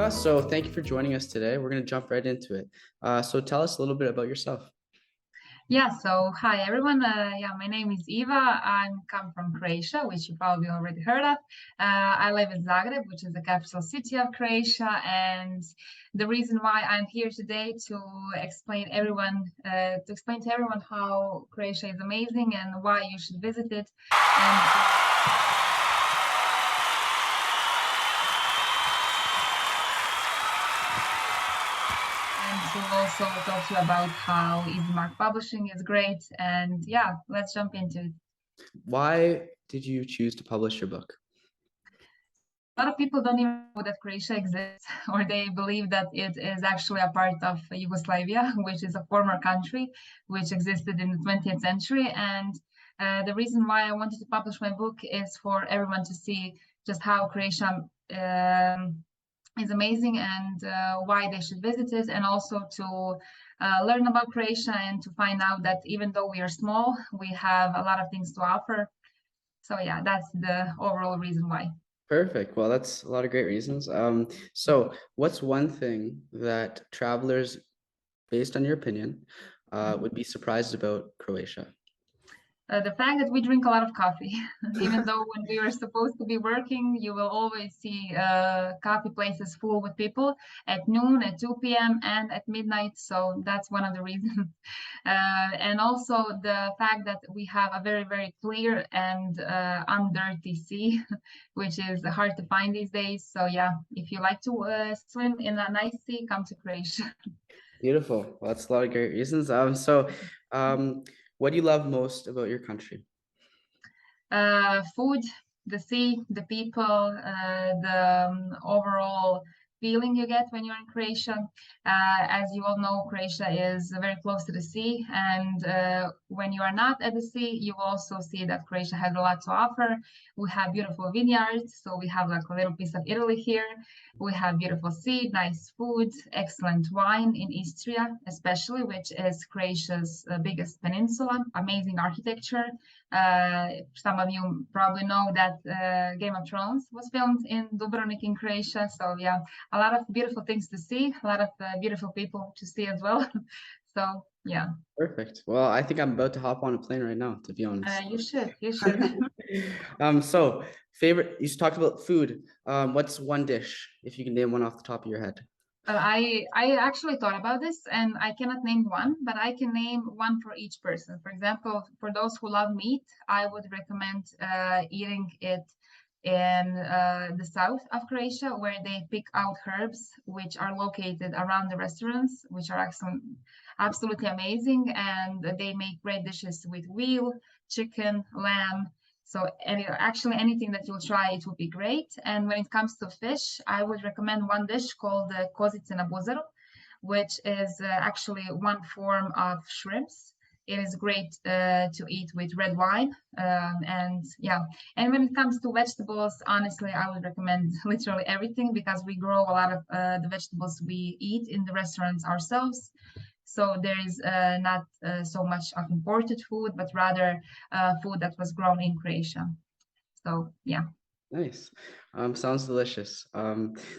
Iva. So thank you for joining us today. We're going to jump right into it. So tell us a little bit about yourself. Yeah, so hi everyone. My name is Iva. I'm come from Croatia, which you probably already heard of. I live in Zagreb, which is the capital city of Croatia, and the reason why I'm here today to explain to everyone how Croatia is amazing and why you should visit it. And we'll also talk to you about how IziMarkPublishing is great. And yeah, let's jump into it. Why did you choose to publish your book? A lot of people don't even know that Croatia exists, or they believe that it is actually a part of Yugoslavia, which is a former country which existed in the 20th century. And the reason why I wanted to publish my book is for everyone to see just how Croatia is amazing and why they should visit it, and also to learn about Croatia and to find out that even though we are small, we have a lot of things to offer. So yeah, that's the overall reason why. Perfect. Well, that's a lot of great reasons. So what's one thing that travelers, based on your opinion, would be surprised about Croatia? The fact that we drink a lot of coffee, even though when we were supposed to be working, you will always see coffee places full with people at noon, at 2 p.m., and at midnight. So that's one of the reasons. And also the fact that we have a very, very clear and undirty sea, which is hard to find these days. So yeah, if you like to swim in a nice sea, come to Croatia. Beautiful. Well, that's a lot of great reasons. What do you love most about your country? Food, the sea, the people, the overall feeling you get when you're in Croatia. As you all know, Croatia is very close to the sea, and when you are not at the sea, you also see that Croatia has a lot to offer. We have beautiful vineyards, so we have like a little piece of Italy here. We have beautiful sea, nice food, excellent wine in Istria, especially, which is Croatia's biggest peninsula, amazing architecture. Some of you probably know that Game of Thrones was filmed in Dubrovnik in Croatia. So yeah, a lot of beautiful things to see, a lot of beautiful people to see as well. So yeah. Perfect. Well, I think I'm about to hop on a plane right now, to be honest. You should. So favorite, you talked about food. What's one dish, if you can name one off the top of your head? I actually thought about this, and I cannot name one, but I can name one for each person. For example, for those who love meat, I would recommend eating it in the south of Croatia, where they pick out herbs which are located around the restaurants, which are absolutely amazing, and they make great dishes with veal, chicken, lamb. So actually anything that you'll try, it will be great. And when it comes to fish, I would recommend one dish called kozice na buzaru, which is actually one form of shrimps. It is great to eat with red wine. And yeah, and when it comes to vegetables, honestly, I would recommend literally everything, because we grow a lot of the vegetables we eat in the restaurants ourselves. So there is not so much of imported food, but rather food that was grown in Croatia. So yeah. Nice. Sounds delicious.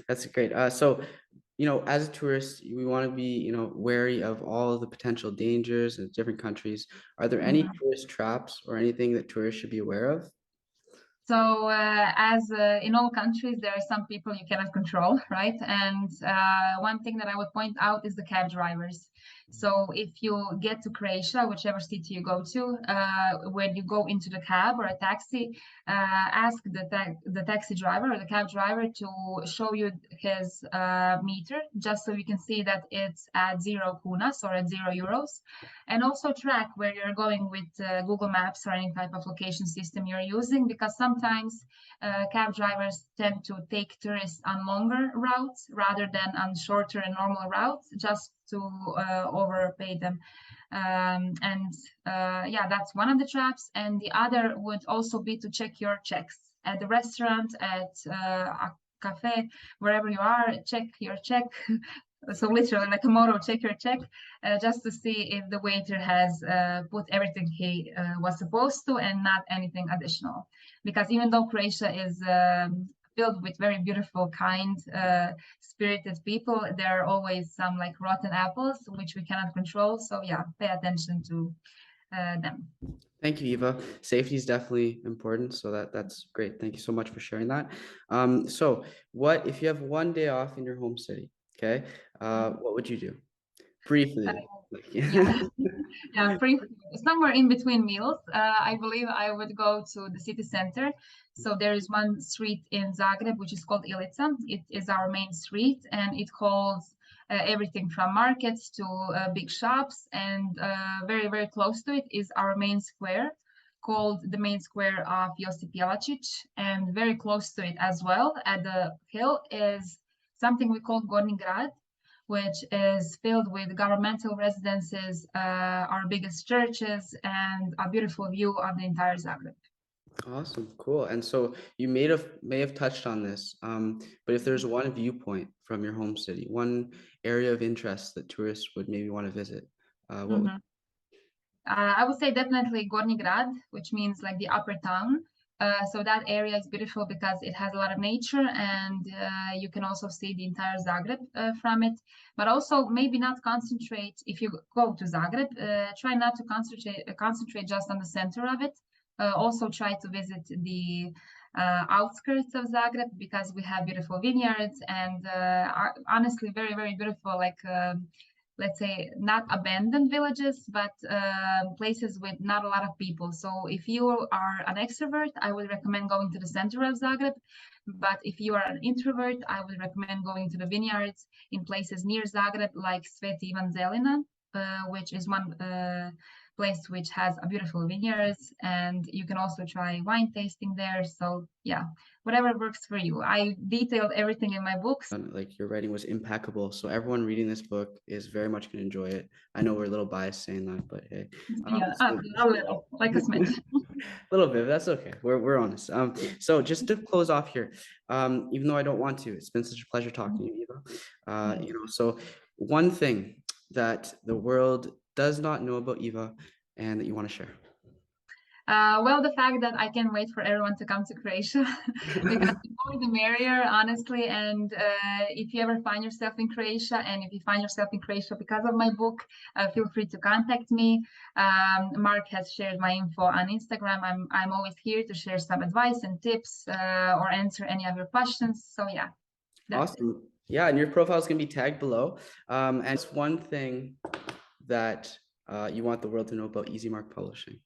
That's great. As a tourist, we want to be, wary of all of the potential dangers in different countries. Are there any tourist traps or anything that tourists should be aware of? So as in all countries, there are some people you cannot control, right? And one thing that I would point out is the cab drivers. So if you get to Croatia, whichever city you go to, when you go into the cab or a taxi, ask the taxi driver or the cab driver to show you his meter, just so you can see that it's at 0 kunas or at €0. And also track where you're going with Google Maps or any type of location system you're using, because sometimes cab drivers tend to take tourists on longer routes rather than on shorter and normal routes, just to overpay them. Yeah, that's one of the traps. And the other would also be to check your checks at the restaurant, at a cafe, wherever you are. Check your check. So literally like a motto, check your check, just to see if the waiter has put everything he was supposed to and not anything additional. Because even though Croatia is filled with very beautiful, kind, spirited people. There are always some like rotten apples, which we cannot control. So yeah, pay attention to them. Thank you, Eva. Safety is definitely important, so that's great. Thank you so much for sharing that. So what if you have one day off in your home city? Okay, what would you do? Briefly. Yeah, yeah, free food. Somewhere in between meals, I believe I would go to the city center. So there is one street in Zagreb which is called Ilica. It is our main street, and it holds everything from markets to big shops. And very, very close to it is our main square, called the main square of Josip Jelačić. And very close to it as well, at the hill, is something we call Gornji Grad, which is filled with governmental residences, our biggest churches, and a beautiful view of the entire Zagreb. Awesome, cool. And so you may have touched on this, but if there's one viewpoint from your home city, one area of interest that tourists would maybe want to visit, what would I would say definitely Gornji Grad, which means like the upper town. So that area is beautiful because it has a lot of nature, and you can also see the entire Zagreb from it. But also maybe not concentrate, if you go to Zagreb, try not to concentrate just on the center of it. Also try to visit the outskirts of Zagreb, because we have beautiful vineyards and honestly very, very beautiful, like let's say not abandoned villages, but places with not a lot of people. So if you are an extrovert, I would recommend going to the center of Zagreb. But if you are an introvert, I would recommend going to the vineyards in places near Zagreb, like Sveti Ivan Zelina, which is one place which has a beautiful vineyards, and you can also try wine tasting there. So yeah, whatever works for you. I detailed everything in my books. like your writing was impeccable, so everyone reading this book is very much going to enjoy it. I know we're a little biased saying that, but hey, Yeah, a little, like a smidge. a little bit, that's okay. We're honest. So just to close off here, even though I don't want to, it's been such a pleasure talking to you, Eva. So one thing that the world does not know about Eva and that you want to share. Well, the fact that I can't wait for everyone to come to Croatia, because the more the merrier, honestly. And if you ever find yourself in Croatia, and if you find yourself in Croatia because of my book, feel free to contact me. Mark has shared my info on Instagram. I'm always here to share some advice and tips, or answer any of your questions. So yeah, that's it. Awesome. Yeah, and your profile is going to be tagged below. And it's one thing that you want the world to know about IziMarkPublishing.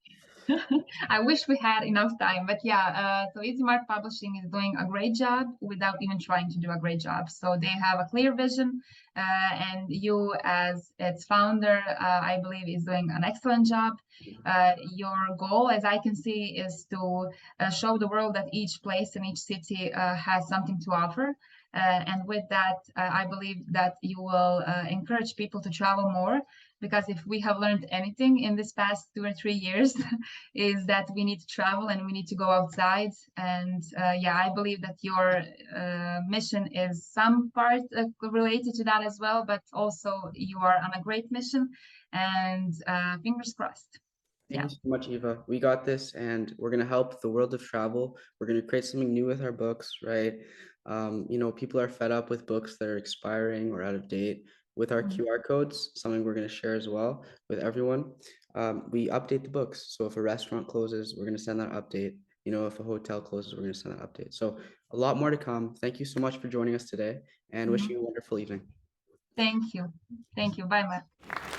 I wish we had enough time, but yeah, so IziMarkPublishing is doing a great job without even trying to do a great job. So they have a clear vision, and you, as its founder, I believe, is doing an excellent job. Your goal, as I can see, is to show the world that each place and each city has something to offer. And with that, I believe that you will encourage people to travel more, because if we have learned anything in this past 2 or 3 years, is that we need to travel and we need to go outside. And yeah, I believe that your mission is some part related to that as well, but also you are on a great mission, and fingers crossed. Thank you so much, Eva. We got this, and we're going to help the world of travel. We're going to create something new with our books, right? People are fed up with books that are expiring or out of date. With our QR codes, something we're going to share as well with everyone. We update the books. So if a restaurant closes, we're going to send that update. If a hotel closes, we're going to send that update. So a lot more to come. Thank you so much for joining us today, and wishing you a wonderful evening. Thank you. Thank you. Bye, Matt.